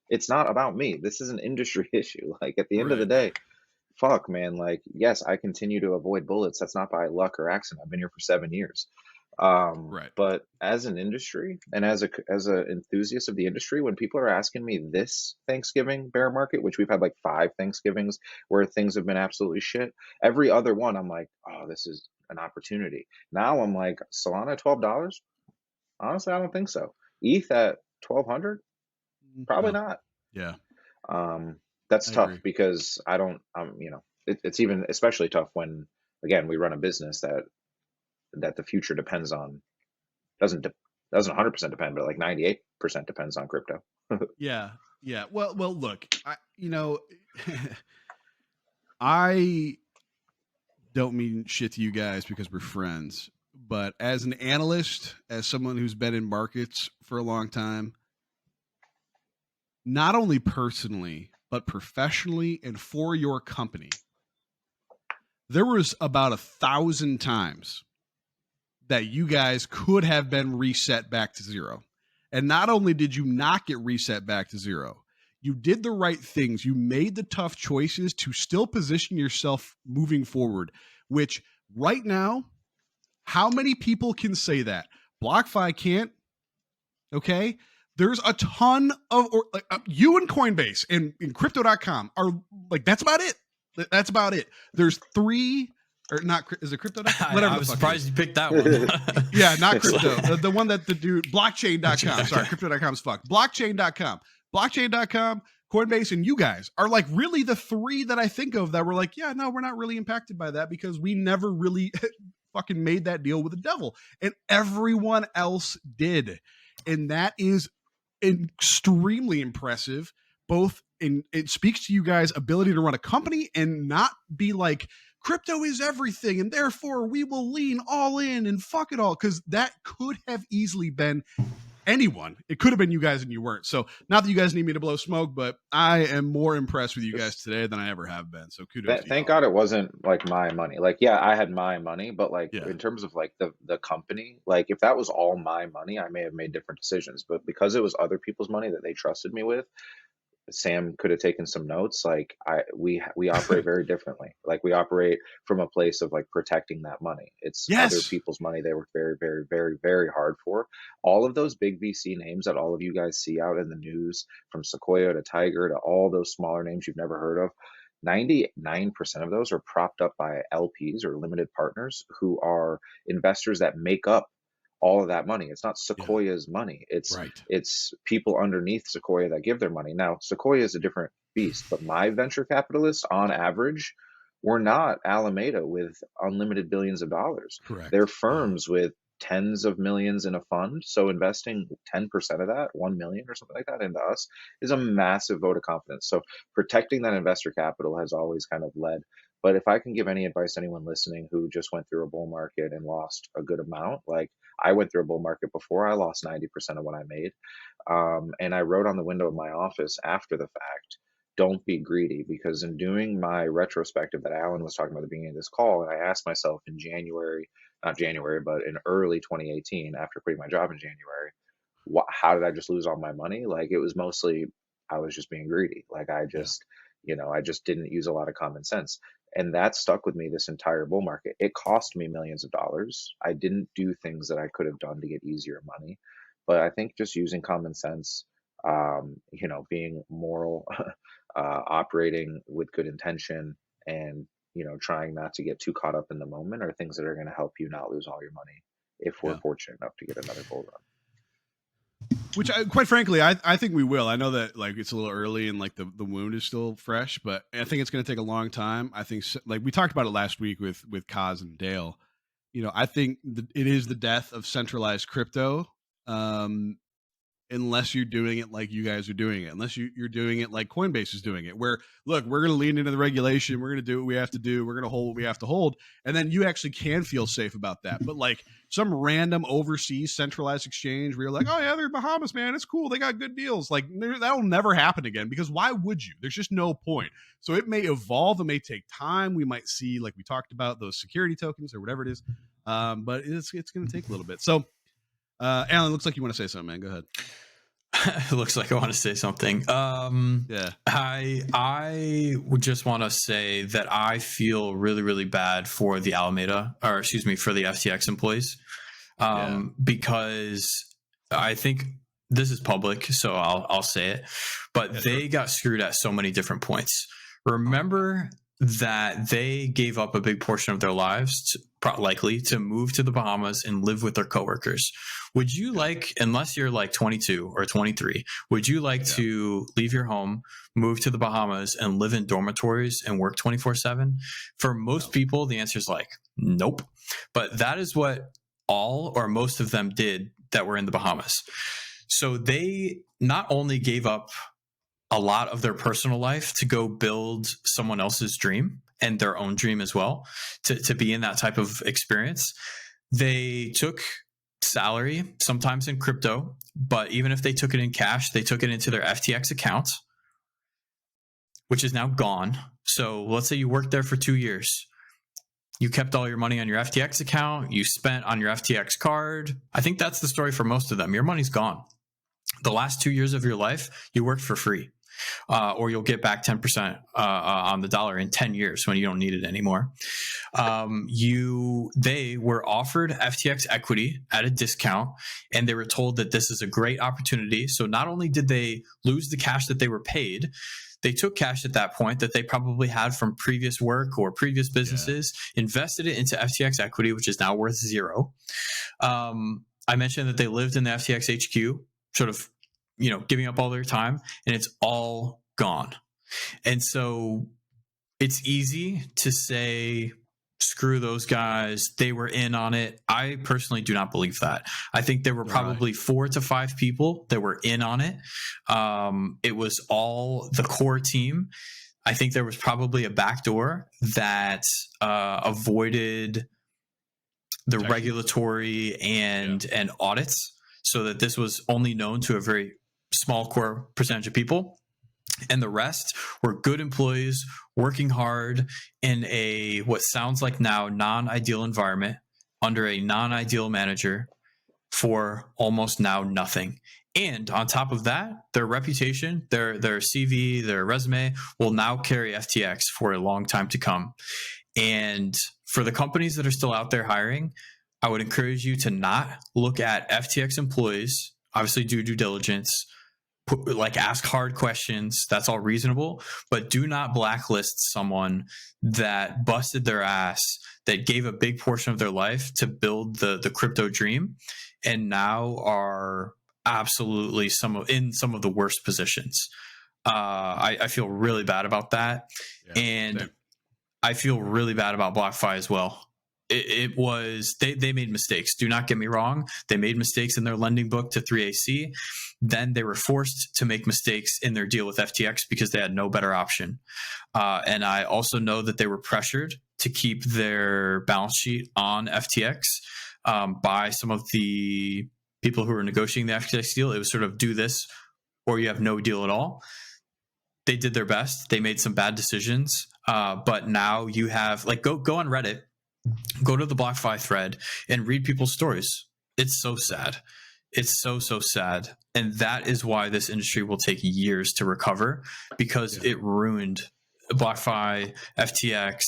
It's not about me. This is an industry issue. Like, at the end of the day, fuck, man. Like, yes, I continue to avoid bullets. That's not by luck or accident. I've been here for 7 years. But as an industry and as a enthusiast of the industry, when people are asking me this Thanksgiving bear market, which we've had like 5 Thanksgivings where things have been absolutely shit, every other one I'm like, oh, this is an opportunity. Now I'm like, Solana $12? Honestly, I don't think so. ETH at 1,200? Probably not. Yeah. That's tough because I don't, it's even especially tough when, again, we run a business that the future depends on, doesn't 100% depend, but like 98% depends on crypto. Yeah. Well, look, I don't mean shit to you guys because we're friends, but as an analyst, as someone who's been in markets for a long time, not only personally, but professionally and for your company, there was about 1,000 times that you guys could have been reset back to zero. And not only did you not get reset back to zero, you did the right things. You made the tough choices to still position yourself moving forward, which right now, how many people can say that? BlockFi can't. Okay. There's a ton of, you and Coinbase and crypto.com are like, that's about it. That's about it. There's 3 or not, is it crypto.com? Whatever. I was surprised you picked that one. Yeah, not crypto. The one that the dude, blockchain.com. Sorry, crypto.com is fucked. Blockchain.com. Blockchain.com, Coinbase, and you guys are like really the three that I think of that were like, yeah, no, we're not really impacted by that because we never really fucking made that deal with the devil. And everyone else did. And that is extremely impressive. Both it speaks to you guys' ability to run a company and not be like, crypto is everything and therefore we will lean all in and fuck it all, because that could have easily been anyone. It could have been you guys and you weren't. So not that you guys need me to blow smoke, but I am more impressed with you guys today than I ever have been. So kudos. Thank God it wasn't like my money. Like, yeah, I had my money, but like in terms of like the company, like if that was all my money, I may have made different decisions. But because it was other people's money that they trusted me with, Sam could have taken some notes. Like we operate very differently. Like we operate from a place of like protecting that money. It's other people's money. They work very, very, very, very hard for. All of those big VC names that all of you guys see out in the news, from Sequoia to Tiger to all those smaller names you've never heard of, 99% of those are propped up by LPs or limited partners who are investors that make up all of that money. It's not Sequoia's money. It's people underneath Sequoia that give their money. Now, Sequoia is a different beast, but my venture capitalists, on average, were not Alameda with unlimited billions of dollars. Correct. They're firms with tens of millions in a fund. So investing 10% of that, 1 million or something like that, into us is a massive vote of confidence. So protecting that investor capital has always kind of led. But if I can give any advice to anyone listening who just went through a bull market and lost a good amount, like I went through a bull market before, I lost 90% of what I made. And I wrote on the window of my office after the fact, don't be greedy, because in doing my retrospective that Alan was talking about at the beginning of this call, and I asked myself in not January, but in early 2018, after quitting my job in January, how did I just lose all my money? Like it was mostly, I was just being greedy. Like I just, I just didn't use a lot of common sense. And that stuck with me this entire bull market. It cost me millions of dollars. I didn't do things that I could have done to get easier money. But I think just using common sense, being moral, operating with good intention, and, trying not to get too caught up in the moment are things that are going to help you not lose all your money if we're fortunate enough to get another bull run. Which, quite frankly, I think we will. I know that like it's a little early and like the wound is still fresh, but I think it's going to take a long time. I think like we talked about it last week with Kaz and Dale. I think it is the death of centralized crypto, unless you're doing it like you guys are doing it. Unless you're doing it like Coinbase is doing it, where look, we're going to lean into the regulation, we're going to do what we have to do, we're going to hold what we have to hold, and then you actually can feel safe about that. But like some random overseas centralized exchange where you're like, oh yeah, they're Bahamas, man, it's cool, they got good deals, like that will never happen again, because why would you? There's just no point. So it may evolve, it may take time. We might see, like we talked about, those security tokens or whatever it is, but it's going to take a little bit. So Alan, looks like you want to say something, man. Go ahead. It looks like I want to say something. I would just want to say that I feel really, really bad for the for the FTX employees, because I think this is public, so I'll say it, but they got screwed at so many different points. Remember that they gave up a big portion of their lives, likely, to move to the Bahamas and live with their coworkers. Would you like, unless you're like 22 or 23, would you like to leave your home, move to the Bahamas, and live in dormitories and work 24/7? For most people, the answer is like, nope. But that is what all or most of them did that were in the Bahamas. So they not only gave up a lot of their personal life to go build someone else's dream and their own dream as well, to be in that type of experience. They took salary, sometimes in crypto, but even if they took it in cash, they took it into their FTX account, which is now gone. So let's say you worked there for 2 years. You kept all your money on your FTX account. You spent on your FTX card. I think that's the story for most of them. Your money's gone. The last 2 years of your life, you worked for free. Or you'll get back 10% on the dollar in 10 years when you don't need it anymore. They were offered FTX equity at a discount, and they were told that this is a great opportunity. So not only did they lose the cash that they were paid, they took cash at that point that they probably had from previous work or previous businesses, invested it into FTX equity, which is now worth zero. I mentioned that they lived in the FTX HQ, sort of, giving up all their time, and it's all gone. And so it's easy to say, screw those guys, they were in on it. I personally do not believe that. I think there were probably 4 to 5 people that were in on it. It was all the core team. I think there was probably a backdoor that avoided the regulatory and audits, so that this was only known to a very small core percentage of people. And the rest were good employees working hard in a what sounds like now non-ideal environment under a non-ideal manager for almost now nothing. And on top of that, their reputation, their CV, their resume will now carry FTX for a long time to come. And for the companies that are still out there hiring, I would encourage you to not look at FTX employees. Obviously, do due diligence. Ask hard questions. That's all reasonable, but do not blacklist someone that busted their ass, that gave a big portion of their life to build the crypto dream, and now are absolutely in some of the worst positions. I feel really bad about that, and I feel really bad about BlockFI as well. It was they made mistakes. Do not get me wrong. They made mistakes in their lending book to 3AC. Then they were forced to make mistakes in their deal with FTX because they had no better option. And I also know that they were pressured to keep their balance sheet on FTX by some of the people who were negotiating the FTX deal. It was sort of do this or you have no deal at all. They did their best. They made some bad decisions. But now you have go on Reddit. Go to the BlockFi thread and read people's stories. It's so sad. It's so sad. And that is why this industry will take years to recover, because it ruined BlockFi, FTX,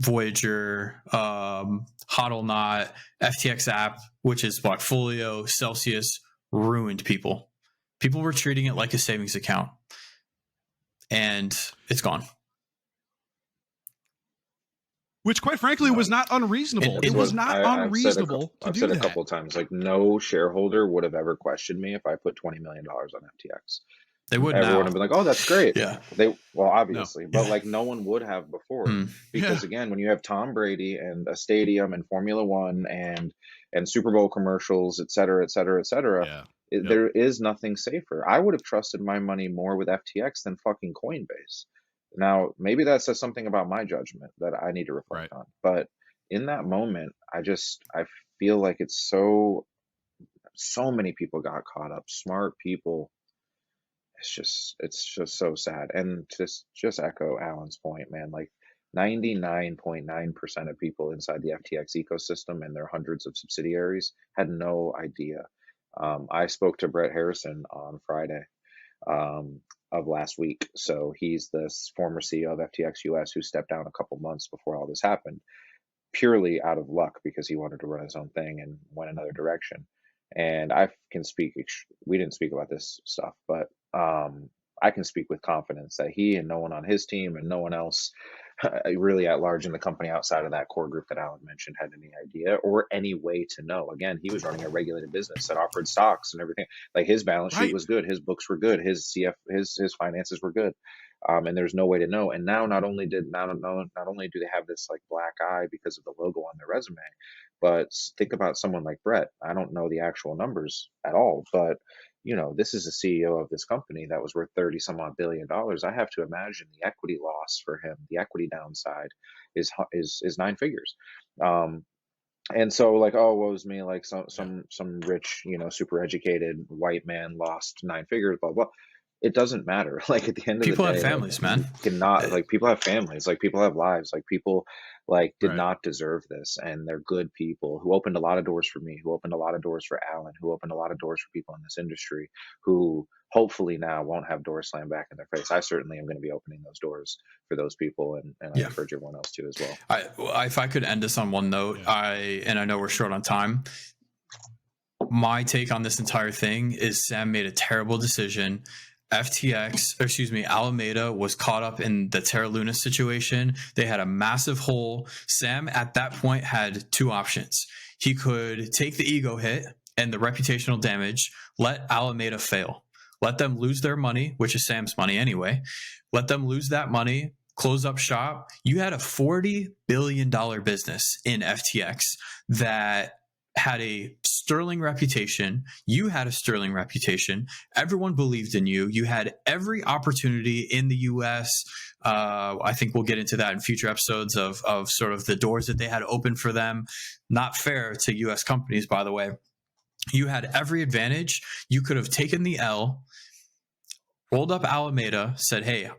Voyager, HODL, FTX app, which is Blockfolio, Celsius, ruined people. People were treating it like a savings account. And it's gone. Which, quite frankly, was not unreasonable. It was not unreasonable to do that. I've said a couple of times, no shareholder would have ever questioned me if I put $20 million on FTX. They would. Everyone would be like, "Oh, that's great." Yeah. Obviously, but no one would have before, because again, when you have Tom Brady and a stadium and Formula One and Super Bowl commercials, et cetera, there is nothing safer. I would have trusted my money more with FTX than fucking Coinbase. Now, maybe that says something about my judgment that I need to reflect on. But in that moment, I feel like it's so many people got caught up, smart people. It's just so sad. And just echo Alan's point, man, 99.9% of people inside the FTX ecosystem and their hundreds of subsidiaries had no idea. I spoke to Brett Harrison on Friday of last week. So he's the former CEO of FTX US who stepped down a couple months before all this happened, purely out of luck because he wanted to run his own thing and went another direction. And I can speak, we didn't speak about this stuff, but I can speak with confidence that he and no one on his team and no one else really at large in the company outside of that core group that Alan mentioned had any idea or any way to know. Again, he was running a regulated business that offered stocks and everything. His balance sheet was good, his books were good, his finances were good, and there's no way to know. And now not only do they have this black eye because of the logo on their resume, but think about someone like Brett. I don't know the actual numbers at all, but this is a CEO of this company that was worth 30 some odd $1 billion. I have to imagine the equity loss for him, the equity downside is 9 figures. And so woe is me, some rich, super educated white man lost 9 figures, blah, blah. It doesn't matter. At the end of the day, people have families, man. People have families, people have lives, people did not deserve this. And they're good people who opened a lot of doors for me, who opened a lot of doors for Alan, who opened a lot of doors for people in this industry who hopefully now won't have doors slammed back in their face. I certainly am going to be opening those doors for those people. And I encourage everyone else to as well. If I could end this on one note, I know we're short on time. My take on this entire thing is Sam made a terrible decision. Alameda was caught up in the Terra LUNA situation. They had a massive hole. Sam at that point had two options. He could take the ego hit and the reputational damage, let Alameda fail, let them lose their money, which is Sam's money anyway. Let them lose that money, close up shop. You had a $40 billion business in FTX that had a sterling reputation. You had a sterling reputation. Everyone believed in you. You had every opportunity in the US. I think we'll get into that in future episodes of sort of the doors that they had open for them. Not fair to US companies, by the way. You had every advantage. You could have taken the L, rolled up Alameda, said, hey,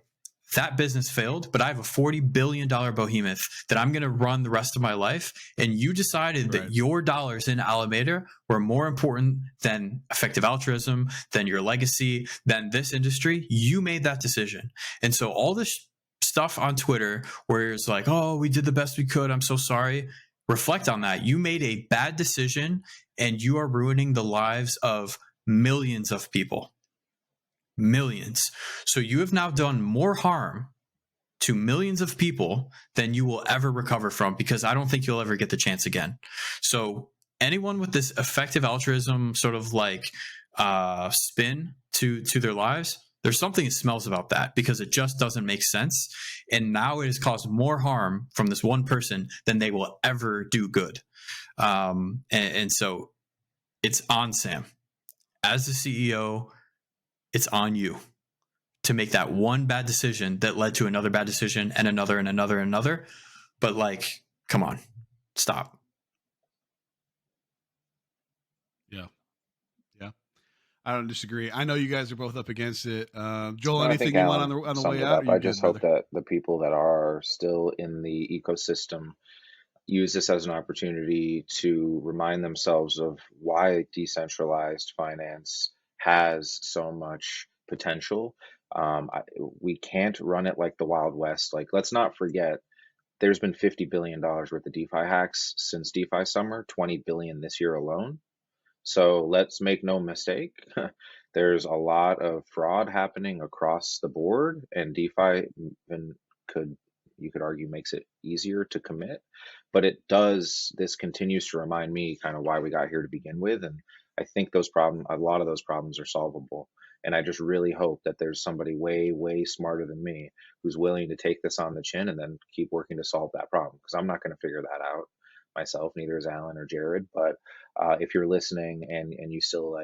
that business failed, but I have a $40 billion behemoth that I'm going to run the rest of my life. And you decided that your dollars in Alameda were more important than effective altruism, than your legacy, than this industry. You made that decision. And so all this stuff on Twitter where it's like, oh, we did the best we could, I'm so sorry. Reflect on that. You made a bad decision and you are ruining the lives of millions of people. Millions. So you have now done more harm to millions of people than you will ever recover from, because I don't think you'll ever get the chance again. So anyone with this effective altruism sort of like spin to their lives, there's something that smells about that, because it just doesn't make sense. And now it has caused more harm from this one person than they will ever do good. And so it's on Sam. As the CEO, it's on you to make that one bad decision that led to another bad decision and another and another and another. But like, come on, stop. Yeah. Yeah. I don't disagree. I know you guys are both up against it. Joel, anything you want on the way out? I just hope that the people that are still in the ecosystem use this as an opportunity to remind themselves of why decentralized finance has so much potential. We can't run it like the Wild West. Like, let's not forget, there's been $50 billion worth of DeFi hacks since DeFi summer, 20 billion this year alone. So let's make no mistake, there's a lot of fraud happening across the board, and DeFi you could argue makes it easier to commit, but this continues to remind me kind of why we got here to begin with. And I think a lot of those problems are solvable. And I just really hope that there's somebody way, way smarter than me who's willing to take this on the chin and then keep working to solve that problem, because I'm not going to figure that out myself, neither is Alan or Jared. But if you're listening and you still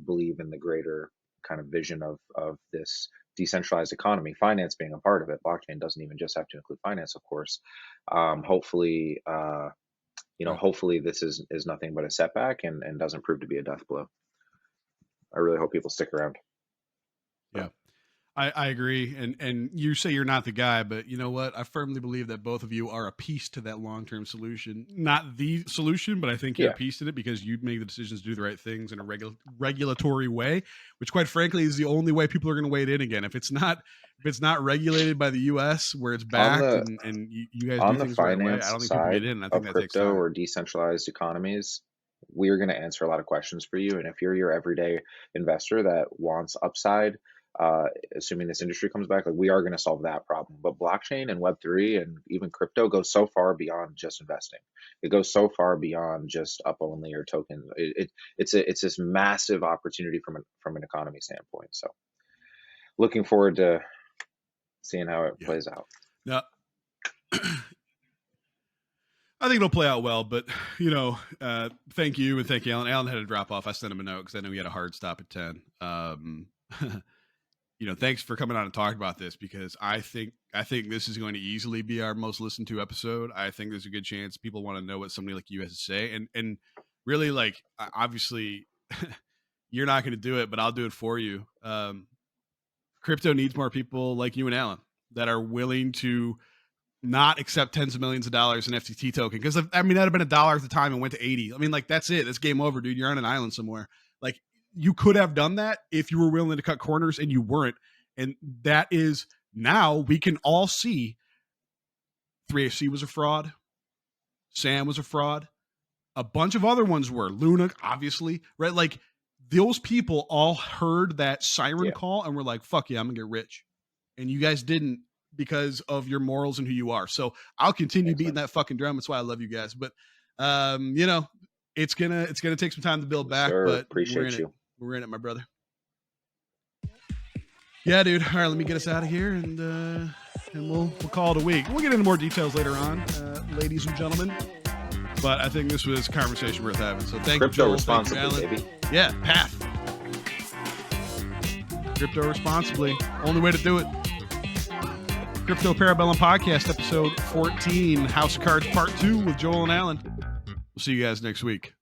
believe in the greater kind of vision of this decentralized economy, finance being a part of it, blockchain doesn't even just have to include finance, of course. Hopefully this is nothing but a setback and doesn't prove to be a death blow. I really hope people stick around. Yeah. I agree. And you say you're not the guy, but you know what? I firmly believe that both of you are a piece to that long-term solution. Not the solution, but I think you're a piece to it, because you make the decisions to do the right things in a regulatory way, which quite frankly is the only way people are going to wade in again. If it's not regulated by the US where it's backed and you guys do things the right way, I don't think people get in. I think that takes time. Crypto or decentralized economies, we're going to answer a lot of questions for you. And if you're your everyday investor that wants upside, assuming this industry comes back, like, we are going to solve that problem. But blockchain and Web3 and even crypto goes so far beyond just investing. It goes so far beyond just up only or tokens. It's this massive opportunity from an economy standpoint. So looking forward to seeing how it plays out. Yeah. I think it'll play out well, but thank you, and thank you, Alan. Alan had to drop off. I sent him a note because I know he had a hard stop at 10. Thanks for coming on and talking about this, because I think this is going to easily be our most listened to episode. I think there's a good chance people want to know what somebody like you has to say, and really, like, obviously you're not going to do it, but I'll do it for you. Crypto needs more people like you and Alan that are willing to not accept tens of millions of dollars in FTT token. Because that'd have been $1 at the time and went to 80. I mean, like, that's it. That's game over, dude. You're on an island somewhere. Like, you could have done that if you were willing to cut corners, and you weren't. And that is, now we can all see 3AC was a fraud. Sam was a fraud. A bunch of other ones were. Luna, obviously, right? Like, those people all heard that siren Yeah. call and were like, fuck yeah, I'm gonna get rich. And you guys didn't because of your morals and who you are. So I'll continue Thanks, beating man. that fucking drum. That's why I love you guys. But you know, it's gonna take some time to build back, Sir, but appreciate you. We're in it, my brother. Yeah, dude. All right, let me get us out of here, and we'll call it a week. We'll get into more details later on, ladies and gentlemen. But I think this was a conversation worth having. So thank you, Crypto Joel. responsibly, Thank you, Alan. baby. Yeah, path. Crypto responsibly. Only way to do it. Crypto Parabellum Podcast, episode 14, House of Cards Part 2 with Joel and Alan. We'll see you guys next week.